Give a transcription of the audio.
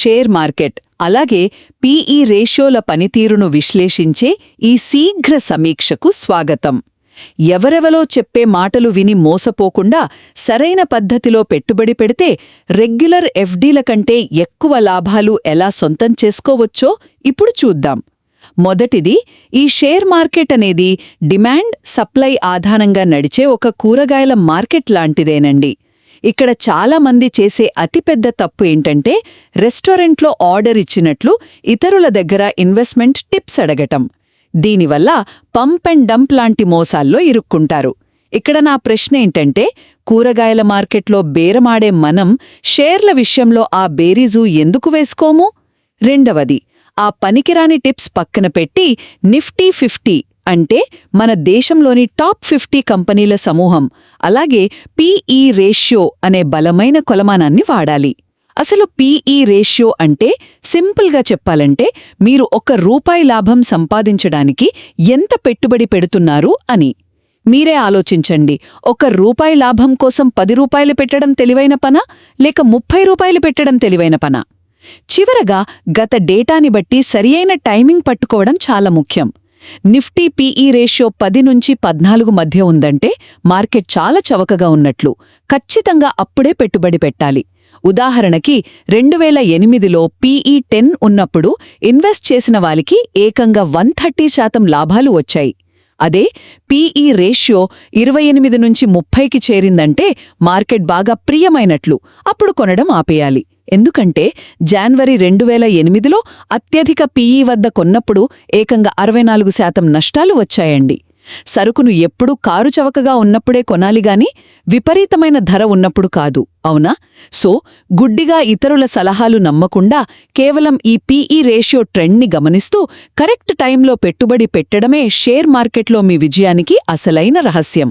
Share market అలాగే PE రేషియోల పనితీరును విశ్లేషించే ఈ శీఘ్ర సమీక్షకు స్వాగతం. ఎవరెవలో చెప్పే మాటలు విని మోసపోకుండా సరైన పద్ధతిలో పెట్టుబడి పెడితే రెగ్యులర్ ఎఫ్డీల కంటే ఎక్కువ లాభాలు ఎలా సొంతం చేసుకోవచ్చో ఇప్పుడు చూద్దాం. మొదటిది, ఈ షేర్ మార్కెట్ అనేది డిమాండ్ సప్లై ఆధారంగా నడిచే ఒక కూరగాయల మార్కెట్ లాంటిదేనండి. ఇక్కడ చాలామంది చేసే అతిపెద్ద తప్పు ఏంటంటే రెస్టారెంట్లో ఆర్డర్ ఇచ్చినట్లు ఇతరుల దగ్గర ఇన్వెస్ట్మెంట్ టిప్స్ అడగటం. దీనివల్ల పంప్ అండ్ డంప్ లాంటి మోసాల్లో ఇరుక్కుంటారు. ఇక్కడ నా ప్రశ్న ఏంటంటే, కూరగాయల మార్కెట్లో బేరమాడే మనం షేర్ల విషయంలో ఆ బేరీజు ఎందుకు వేసుకోము? రెండవది, ఆ పనికిరాని టిప్స్ పక్కన పెట్టి నిఫ్టీ 50 అంటే మన దేశంలోని టాప్ 50 కంపెనీల సమూహం అలాగే పీఈ రేషియో అనే బలమైన కొలమానాన్ని వాడాలి. అసలు పీఈ రేషియో అంటే సింపుల్గా చెప్పాలంటే మీరు ₹1 లాభం సంపాదించడానికి ఎంత పెట్టుబడి పెడుతున్నారు అని. మీరే ఆలోచించండి, ₹1 లాభం కోసం ₹10 పెట్టడం తెలివైన పనా లేక ₹30 పెట్టడం తెలివైన పనా? చివరగా గత డేటాని బట్టి సరియైన టైమింగ్ పట్టుకోవడం చాలా ముఖ్యం. నిఫ్టీ పీఈ రేషియో 10 నుంచి 14 మధ్య ఉందంటే మార్కెట్ చాలా చవకగా ఉన్నట్లు. ఖచ్చితంగా అప్పుడే పెట్టుబడి పెట్టాలి. ఉదాహరణకి 2008లో పీఈ 10 ఉన్నప్పుడు ఇన్వెస్ట్ చేసిన వాళ్ళకి ఏకంగా 130% లాభాలు వచ్చాయి. అదే పీఈ రేషియో 28 నుంచి 30కి చేరిందంటే మార్కెట్ బాగా ప్రియమైనట్లు. అప్పుడు కొనడం ఆపేయాలి. ఎందుకంటే జనవరి 2008లో అత్యధిక పీఈ వద్ద కొన్నప్పుడు ఏకంగా 64% నష్టాలు వచ్చాయండి. సరుకును ఎప్పుడూ కారు చవకగా ఉన్నప్పుడే కొనాలిగాని విపరీతమైన ధర ఉన్నప్పుడు కాదు, అవునా? సో గుడ్డిగా ఇతరుల సలహాలు నమ్మకుండా కేవలం ఈ పీఈ రేషియో ట్రెండ్ని గమనిస్తూ కరెక్ట్ టైంలో పెట్టుబడి పెట్టడమే షేర్ మార్కెట్లో మీ విజయానికి అసలైన రహస్యం.